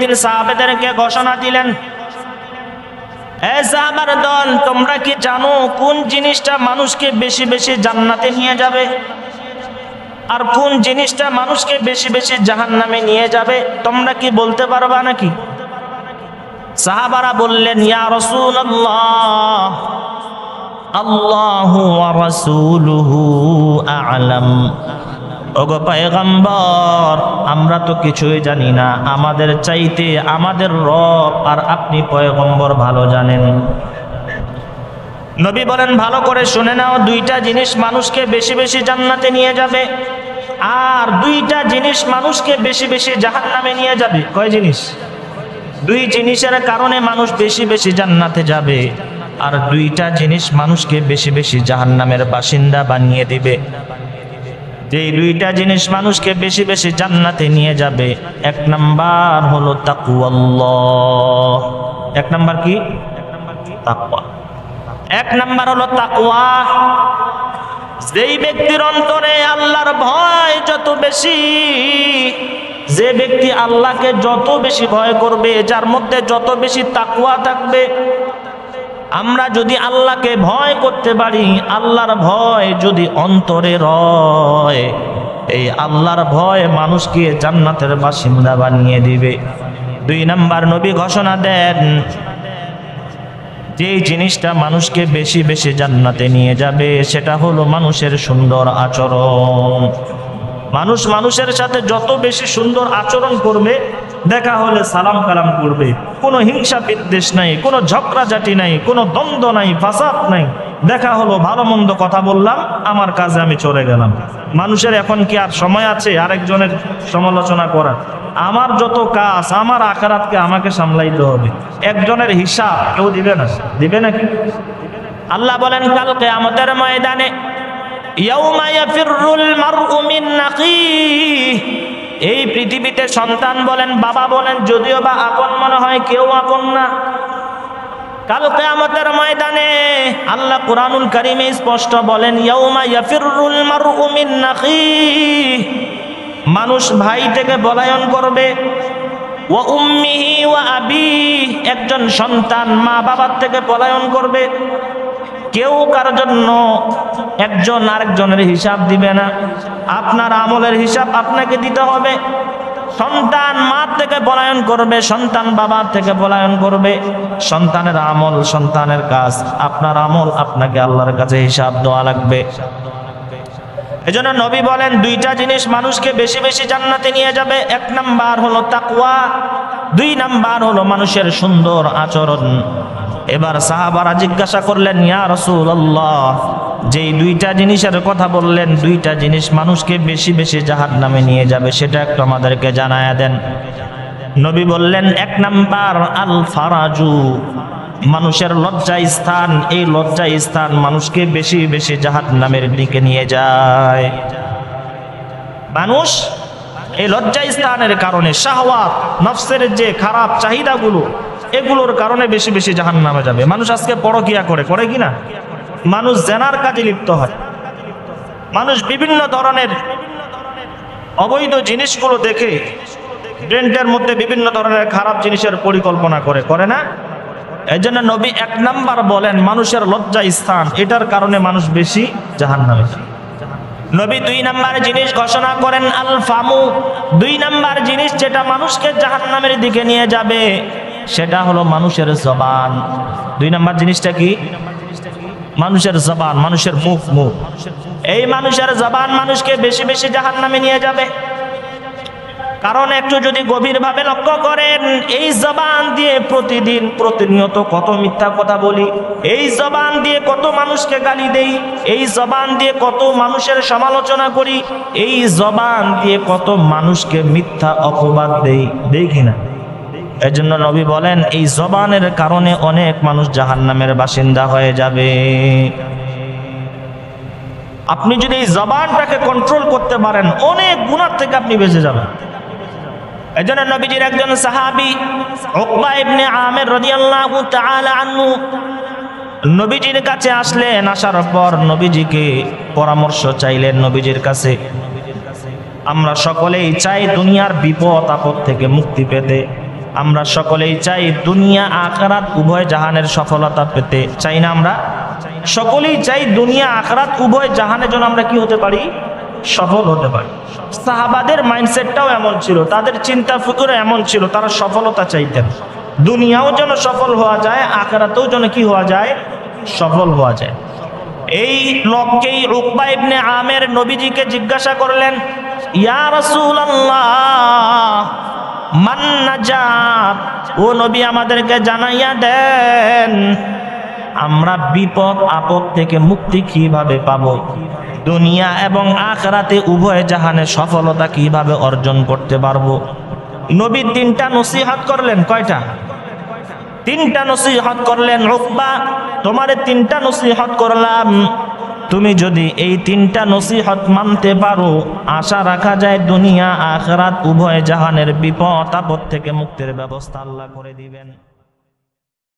একদিন সাহাবাদেরকে ঘোষণা দিলেন, হে সাহাবার দল, তোমরা কি জানো কোন জিনিসটা মানুষকে বেশি বেশি জান্নাতে নিয়ে যাবে আর কোন জিনিসটা মানুষকে বেশি বেশি জাহান্নামে নিয়ে যাবে? তোমরা কি বলতে পারবা নাকি? সাহাবারা বললেন, ইয়া রাসূলুল্লাহ, আল্লাহু ওয়া রাসূলুহু আ'লাম। ওগো পয়গম্বর, আমরা তো কিছুই জানি না, আমাদের চাইতে আমাদের রব আর আপনি পয়গম্বর ভালো জানেন। নবী বলেন, ভালো করে শুনে নাও, দুইটা জিনিস মানুষকে বেশি বেশি জান্নাতে নিয়ে যাবে আর দুইটা জিনিস মানুষকে বেশি বেশি জাহান্নামে নিয়ে যাবে। কয় জিনিস? দুই জিনিসের কারণে মানুষ বেশি বেশি জান্নাতে যাবে আর দুইটা জিনিস মানুষকে বেশি বেশি জাহান্নামের বাসিন্দা বানিয়ে দিবে। যেই দুইটা জিনিস মানুষকে বেশি বেশি জান্নাতে নিয়ে যাবে, এক নাম্বার হলো তাকওয়াল্লাহ। এক নাম্বার কি? তাকওয়া। এক নাম্বার হলো তাকওয়া। যেই ব্যক্তির অন্তরে আল্লাহর ভয় যত বেশি, যে ব্যক্তি আল্লাহকে যত বেশি ভয় করবে, যার মধ্যে যত বেশি তাকওয়া থাকবে, আমরা যদি আল্লাহকে ভয় করতে পারি, আল্লাহর ভয় যদি অন্তরে রয়, এই আল্লাহর ভয় মানুষকে জান্নাতের বাসিন্দা বানিয়ে দিবে। দুই নাম্বার নবী ঘোষণা দেন, যে জিনিসটা মানুষকে বেশি বেশি জান্নাতে নিয়ে যাবে সেটা হলো মানুষের সুন্দর আচরণ। মানুষ মানুষের সাথে যত বেশি সুন্দর আচরণ করবে, দেখা হলে সালাম কালাম করবে, কোনো হিংসা বিদ্বেষ নাই, কোনো ঝগড়াঝাটি নাই, কোনো দ্বন্দ্ব নাই, ফাসাদ নাই, দেখা হলো ভালো মন্দ কথা বললাম, আমার কাজে আমি চলে গেলাম। মানুষের এখন কি আর সময় আছে আরেকজনের সমালোচনা করার? আমার যত কাজ, আমার আখিরাতকে আমাকে সামলাইতে হবে। একজনের হিসাব কেউ দিবে না, দিবে নাকি? আল্লাহ বলেন, কাল কিয়ামতের ময়দানে ইয়াউমা ইয়াফিরুল মারউ মিন আখিহি, এই পৃথিবীতে সন্তান বলেন, বাবা বলেন, যদিও বা আপন মনে হয়, কেউ আপন না। কাল কিয়ামতের ময়দানে আল্লাহ কুরআনুল কারীমে স্পষ্ট বলেন, ইয়াউমা ইয়াফিরুল মারউ মিন আখিহি, মানুষ ভাই থেকে পলায়ন করবে, ওয়া উম্মিহি ওয়া আবিহি, একজন সন্তান মা বাবার থেকে পলায়ন করবে। কেউ কার জন্য একজন আরেকজনের হিসাব দিবে না, আপনার আমলের হিসাব আপনাকে দিতে হবে। সন্তান মা থেকে পলায়ন করবে, সন্তান বাবার থেকে পলায়ন করবে। সন্তানের আমল, সন্তানের কাজ, আপনার আমল আপনাকে আল্লাহর কাছে হিসাব দেওয়া লাগবে। এজন্য নবী বলেন, দুইটা জিনিস মানুষকে বেশি বেশি জান্নাতে নিয়ে যাবে। এক নাম্বার হলো তাকওয়া, দুই নাম্বার হলো মানুষের সুন্দর আচরণ। এবার সাহাবারা জিজ্ঞাসা করলেন, ইয়া রাসূলুল্লাহ, যেই দুইটা জিনিসের কথা বললেন, দুইটা জিনিস মানুষকে বেশি বেশি জাহান্নামে নিয়ে যাবে, সেটা একটু আমাদেরকে জানায়া দেন। নবী বললেন, এক নাম্বার আল ফারাজু, মানুষের লজ্জা স্থান। এই লজ্জা স্থান মানুষকে বেশি বেশি জাহান্নামের দিকে নিয়ে যায়। মানুষ এই লজ্জা স্থানের কারণে শাহওয়াত, নফসের যে খারাপ চাহিদাগুলো, এগুলোর কারণে বেশি বেশি জাহান্নামে যাবে। মানুষ আজকে পরকিয়া করে, করে কি না? মানুষ জেনার কাজে লিপ্ত হয়, মানুষ বিভিন্ন ধরনের অবৈধ জিনিসগুলো দেখে ব্রেন্ডের মধ্যে বিভিন্ন ধরনের খারাপ জিনিসের পরিকল্পনা করে, করে না? এই জন্য নবী এক নাম্বার বলেন মানুষের লজ্জা স্থান, এটার কারণে মানুষ বেশি জাহান্নামে যায়। নবী দুই নাম্বার জিনিস ঘোষণা করেন আল ফামু, দুই নাম্বার জিনিস যেটা মানুষকে জাহান্নামের দিকে নিয়ে যাবে সেটা হলো মানুষের জবান। দুই নাম্বার জিনিসটা কি? মানুষের জবান, মানুষের মুখ। মুখ, এই মানুষের জবান মানুষকে বেশি বেশি জাহান্নামে নিয়ে যাবে। কারণ একটু যদি গভীরভাবে লক্ষ্য করেন, এই জবান দিয়ে প্রতিদিন প্রতিনিয়ত কত মিথ্যা কথা বলি, এই জবান দিয়ে কত মানুষকে গালি দেই, এই জবান দিয়ে কত মানুষের সমালোচনা করি, এই জবান দিয়ে কত মানুষকে মিথ্যা অপবাদ দেই, দেখি না? এজন্য নবী বলেন, এই জবানের কারণে অনেক মানুষ জাহান্নামের বাসিন্দা হয়ে যাবে। আপনি যদি এই জবানটাকে কন্ট্রোল করতে পারেন, অনেক গুনাহ থেকে আপনি বেঁচে যাবেন। এজন্য নবীজির একজন সাহাবী উকবা ইবনে আমির রাদিয়াল্লাহু তাআলা আনহু নবীজির কাছে আসলেন। আসার পর নবীজিকে পরামর্শ চাইলেন নবীজির কাছে। আমরা সকলেই চাই দুনিয়ার বিপদ আপদ থেকে মুক্তি পেতে, আমরা সকলেই চাই দুনিয়া আখিরাত উভয় জাহানের সফলতা পেতে, চাই না? আমরা সকলেই চাই দুনিয়া আখিরাত উভয় জাহানে যেন আমরা কি হতে পারি, সফল হতে পারি। সাহাবাদের মাইন্ডসেটটাও এমন ছিল, তাদের চিন্তা ফিকিরও এমন ছিল, তারা সফলতা চাইতেন। দুনিয়াও যেন সফল হওয়া যায়, আখিরাতেও যেন কি হওয়া যায়, সফল হওয়া যায়। এই লোককেই উকবা ইবনে আমের নবীজিকে জিজ্ঞাসা করলেন, ইয়া রাসূলুল্লাহ মান নাজাত, ও নবী আমাদেরকে জানাইয়া দেন আমরা বিপদ আপদ থেকে মুক্তি কিভাবে পাবো, দুনিয়া এবং আখিরাতে উভয় জাহানে সফলতা কিভাবে অর্জন করতে পারবো। নবী তিনটা নসিহত করলেন। কয়টা? তিনটা নসিহত করলেন। উকবা, তোমারে তিনটা নসিহত করলাম, তুমি যদি এই তিনটা নসিহত মানতে পারো, আশা রাখা যায় দুনিয়া আখিরাত উভয় জাহানের বিপদ আপদ থেকে মুক্তির ব্যবস্থা আল্লাহ করে দিবেন।